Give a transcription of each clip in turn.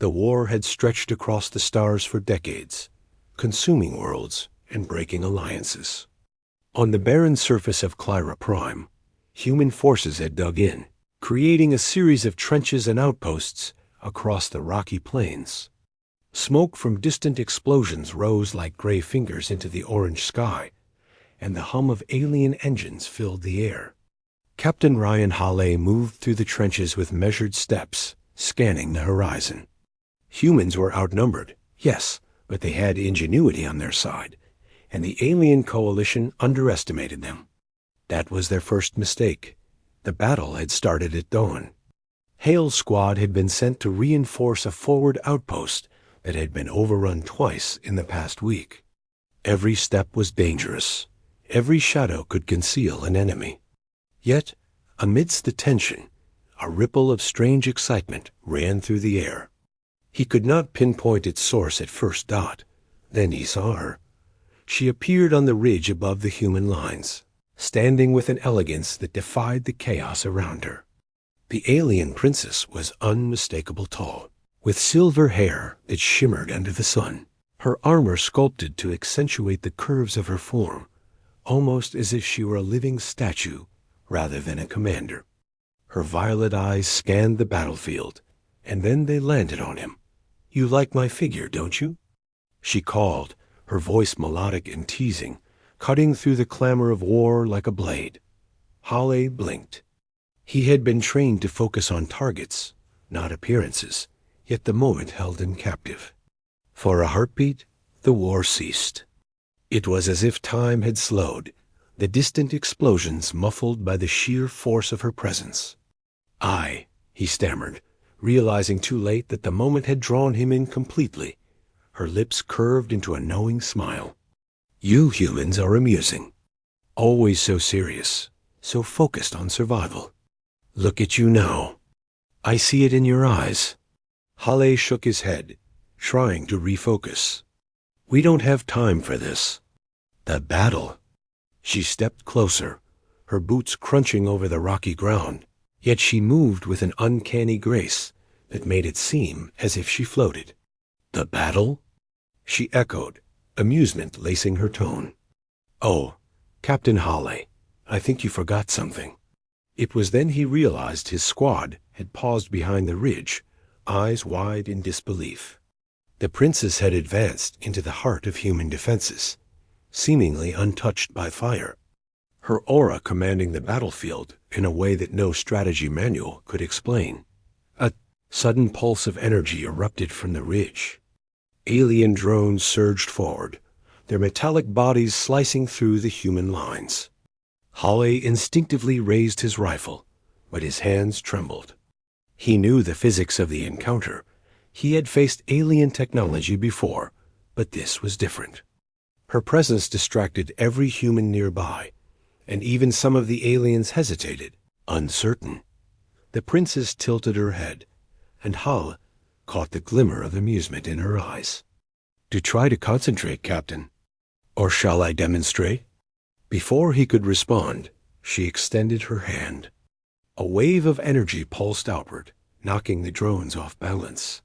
The war had stretched across the stars for decades, consuming worlds and breaking alliances. On the barren surface of Clyra Prime, human forces had dug in, creating a series of trenches and outposts across the rocky plains. Smoke from distant explosions rose like gray fingers into the orange sky, and the hum of alien engines filled the air. Captain Ryan Hale moved through the trenches with measured steps, scanning the horizon. Humans were outnumbered, yes, but they had ingenuity on their side, and the alien coalition underestimated them. That was their first mistake. The battle had started at dawn. Hale's squad had been sent to reinforce a forward outpost that had been overrun twice in the past week. Every step was dangerous. Every shadow could conceal an enemy. Yet, amidst the tension, a ripple of strange excitement ran through the air. He could not pinpoint its source at first thought. Then he saw her. She appeared on the ridge above the human lines, standing with an elegance that defied the chaos around her. The alien princess was unmistakable tall, with silver hair that shimmered under the sun, her armor sculpted to accentuate the curves of her form, almost as if she were a living statue rather than a commander. Her violet eyes scanned the battlefield, and then they landed on him. "You like my figure, don't you?" She called, her voice melodic and teasing, cutting through the clamor of war like a blade. Hale blinked. He had been trained to focus on targets, not appearances, yet the moment held him captive. For a heartbeat, the war ceased. It was as if time had slowed, the distant explosions muffled by the sheer force of her presence. He stammered, realizing too late that the moment had drawn him in completely. Her lips curved into a knowing smile. "You humans are amusing. Always so serious, so focused on survival. Look at you now. I see it in your eyes." Hale shook his head, trying to refocus. "We don't have time for this. The battle." She stepped closer, her boots crunching over the rocky ground, yet she moved with an uncanny grace that made it seem as if she floated. "The battle?" she echoed, amusement lacing her tone. "Oh, Captain Hale, I think you forgot something." It was then he realized his squad had paused behind the ridge, eyes wide in disbelief. The princess had advanced into the heart of human defenses, seemingly untouched by fire, her aura commanding the battlefield in a way that no strategy manual could explain. A sudden pulse of energy erupted from the ridge. Alien drones surged forward, their metallic bodies slicing through the human lines. Hale instinctively raised his rifle, but his hands trembled. He knew the physics of the encounter. He had faced alien technology before, but this was different. Her presence distracted every human nearby, and even some of the aliens hesitated, uncertain. The princess tilted her head, and Hale caught the glimmer of amusement in her eyes. "To try to concentrate, Captain. Or shall I demonstrate?" Before he could respond, she extended her hand. A wave of energy pulsed outward, knocking the drones off balance.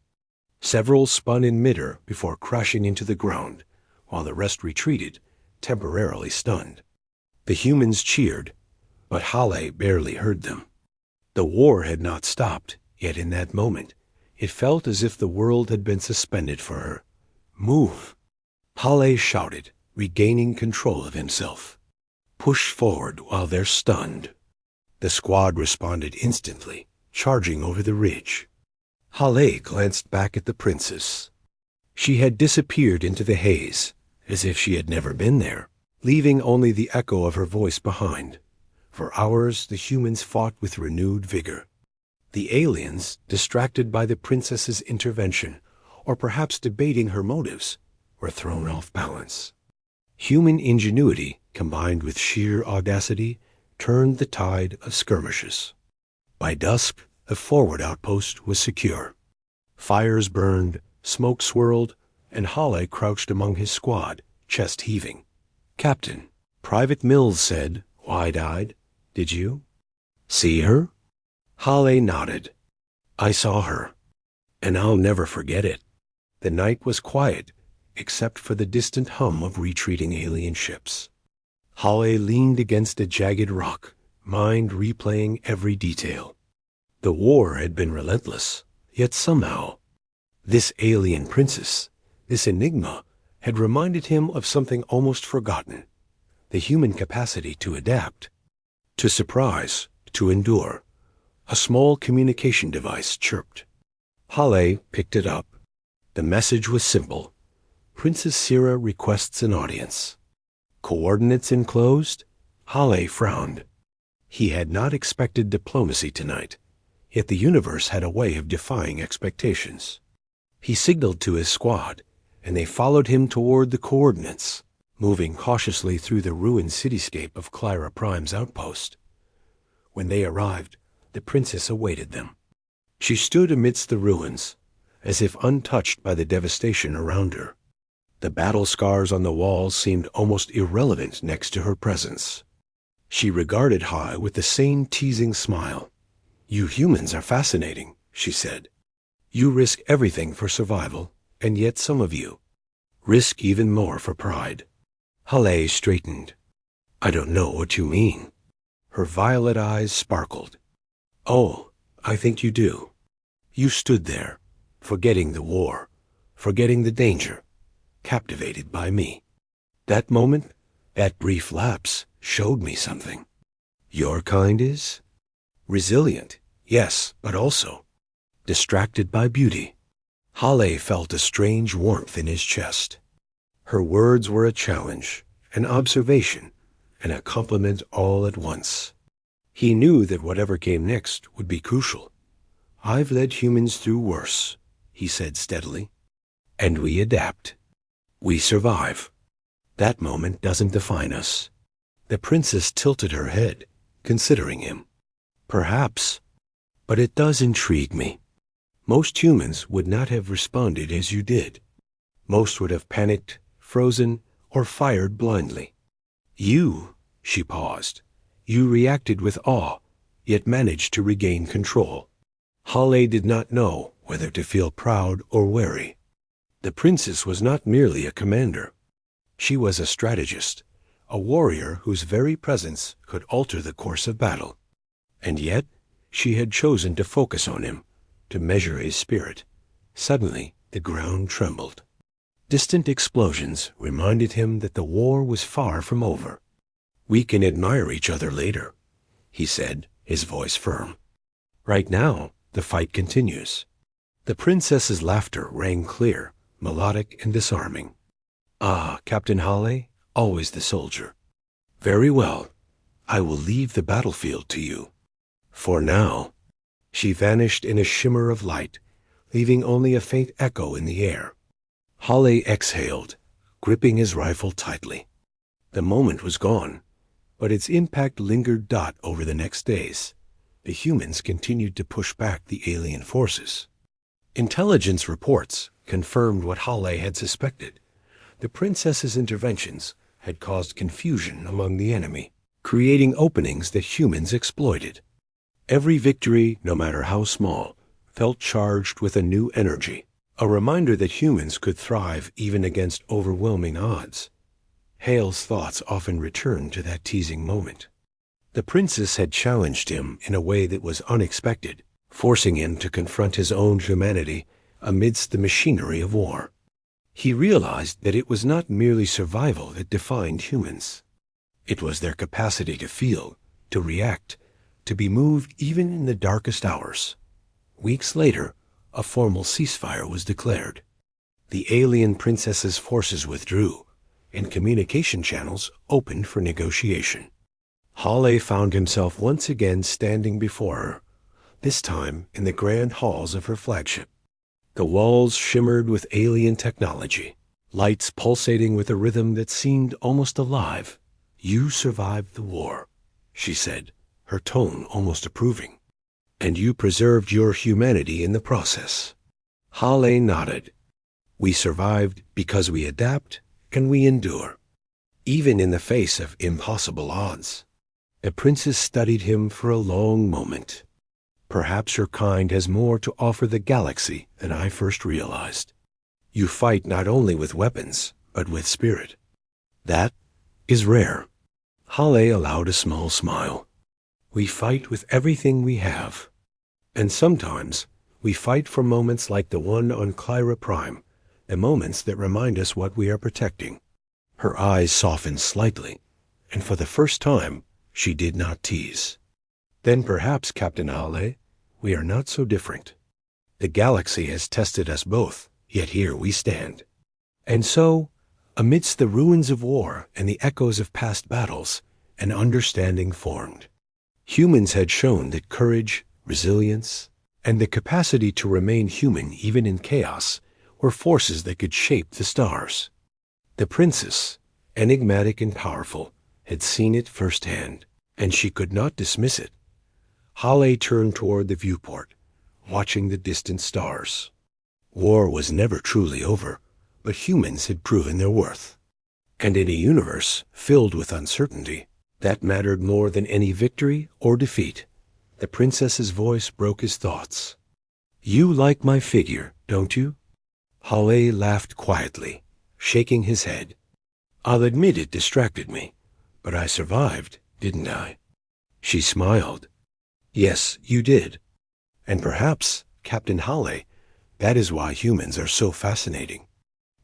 Several spun in midair before crashing into the ground, while the rest retreated, temporarily stunned. The humans cheered, but Hale barely heard them. The war had not stopped, yet in that moment, it felt as if the world had been suspended for her. "Move!" Hale shouted, regaining control of himself. "Push forward while they're stunned." The squad responded instantly, charging over the ridge. Hale glanced back at the princess. She had disappeared into the haze, as if she had never been there, leaving only the echo of her voice behind. For hours the humans fought with renewed vigor. The aliens, distracted by the princess's intervention, or perhaps debating her motives, were thrown off balance. Human ingenuity, combined with sheer audacity, turned the tide of skirmishes. By dusk, the forward outpost was secure. Fires burned, smoke swirled, and Hale crouched among his squad, chest heaving. "Captain," Private Mills said, wide-eyed, "did you see her?" Hale nodded. "I saw her." And I'll never forget it. The night was quiet, except for the distant hum of retreating alien ships. Halle leaned against a jagged rock, mind replaying every detail. The war had been relentless, yet somehow, this alien princess, this enigma, had reminded him of something almost forgotten: the human capacity to adapt, to surprise, to endure. A small communication device chirped. Halle picked it up. The message was simple: Princess Sira requests an audience. Coordinates enclosed? Halle frowned. He had not expected diplomacy tonight, yet the universe had a way of defying expectations. He signaled to his squad, and they followed him toward the coordinates, moving cautiously through the ruined cityscape of Clyra Prime's outpost. When they arrived, the princess awaited them. She stood amidst the ruins, as if untouched by the devastation around her. The battle scars on the walls seemed almost irrelevant next to her presence. She regarded Hai with the same teasing smile. "You humans are fascinating," she said. "You risk everything for survival, and yet some of you risk even more for pride." Halle straightened. "I don't know what you mean." Her violet eyes sparkled. "Oh, I think you do. You stood there, forgetting the war, forgetting the danger, captivated by me. That moment, that brief lapse, showed me something. Your kind is resilient, yes, but also distracted by beauty." Halle felt a strange warmth in his chest. Her words were a challenge, an observation, and a compliment all at once. He knew that whatever came next would be crucial. "I've led humans through worse," he said steadily. "And we adapt. We survive. That moment doesn't define us." The princess tilted her head, considering him. "Perhaps, but it does intrigue me. Most humans would not have responded as you did. Most would have panicked, frozen, or fired blindly. You," she paused, "you reacted with awe, yet managed to regain control." Halle did not know whether to feel proud or wary. The princess was not merely a commander. She was a strategist, a warrior whose very presence could alter the course of battle. And yet, she had chosen to focus on him, to measure his spirit. Suddenly, the ground trembled. Distant explosions reminded him that the war was far from over. "We can admire each other later," he said, his voice firm. "Right now, the fight continues." The princess's laughter rang clear, melodic, and disarming. "Ah, Captain Halle, always the soldier. Very well, I will leave the battlefield to you. For now." She vanished in a shimmer of light, leaving only a faint echo in the air. Halle exhaled, gripping his rifle tightly. The moment was gone, but its impact lingered over the next days. The humans continued to push back the alien forces. Intelligence reports confirmed what Halle had suspected. The princess's interventions had caused confusion among the enemy, creating openings that humans exploited. Every victory, no matter how small, felt charged with a new energy, a reminder that humans could thrive even against overwhelming odds. Hale's thoughts often returned to that teasing moment. The princess had challenged him in a way that was unexpected, forcing him to confront his own humanity amidst the machinery of war. He realized that it was not merely survival that defined humans. It was their capacity to feel, to react, to be moved even in the darkest hours. Weeks later, a formal ceasefire was declared. The alien princess's forces withdrew, and communication channels opened for negotiation. Halle found himself once again standing before her, this time in the grand halls of her flagship. The walls shimmered with alien technology, lights pulsating with a rhythm that seemed almost alive. "You survived the war," she said, her tone almost approving. "And you preserved your humanity in the process." Halle nodded. "We survived because we adapt and we endure, even in the face of impossible odds." The princess studied him for a long moment. Perhaps your kind has more to offer the galaxy than I first realized. You fight not only with weapons, but with spirit. That is rare. Hale allowed a small smile. We fight with everything we have. And sometimes we fight for moments like the one on Clyra Prime, the moments that remind us what we are protecting. Her eyes softened slightly, and for the first time, she did not tease. Then perhaps, Captain Hale, we are not so different. The galaxy has tested us both, yet here we stand. And so, amidst the ruins of war and the echoes of past battles, an understanding formed. Humans had shown that courage, resilience, and the capacity to remain human even in chaos were forces that could shape the stars. The princess, enigmatic and powerful, had seen it firsthand, and she could not dismiss it. Hale turned toward the viewport, watching the distant stars. War was never truly over, but humans had proven their worth. And in a universe filled with uncertainty, that mattered more than any victory or defeat. The princess's voice broke his thoughts. You like my figure, don't you? Hale laughed quietly, shaking his head. I'll admit it distracted me, but I survived, didn't I? She smiled. Yes, you did. And perhaps, Captain Hale, that is why humans are so fascinating.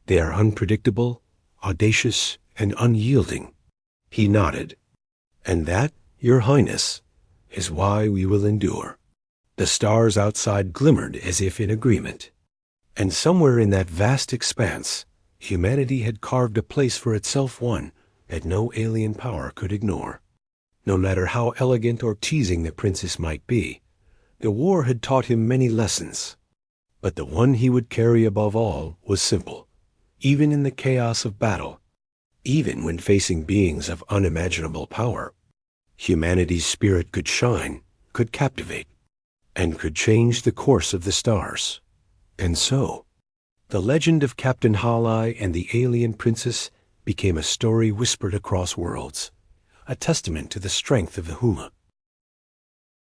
They are unpredictable, audacious, and unyielding. He nodded. And that, Your Highness, is why we will endure. The stars outside glimmered as if in agreement. And somewhere in that vast expanse, humanity had carved a place for itself, one that no alien power could ignore. No matter how elegant or teasing the princess might be, the war had taught him many lessons. But the one he would carry above all was simple. Even in the chaos of battle, even when facing beings of unimaginable power, humanity's spirit could shine, could captivate, and could change the course of the stars. And so, the legend of Captain Hale and the alien princess became a story whispered across worlds, a testament to the strength of the Huma,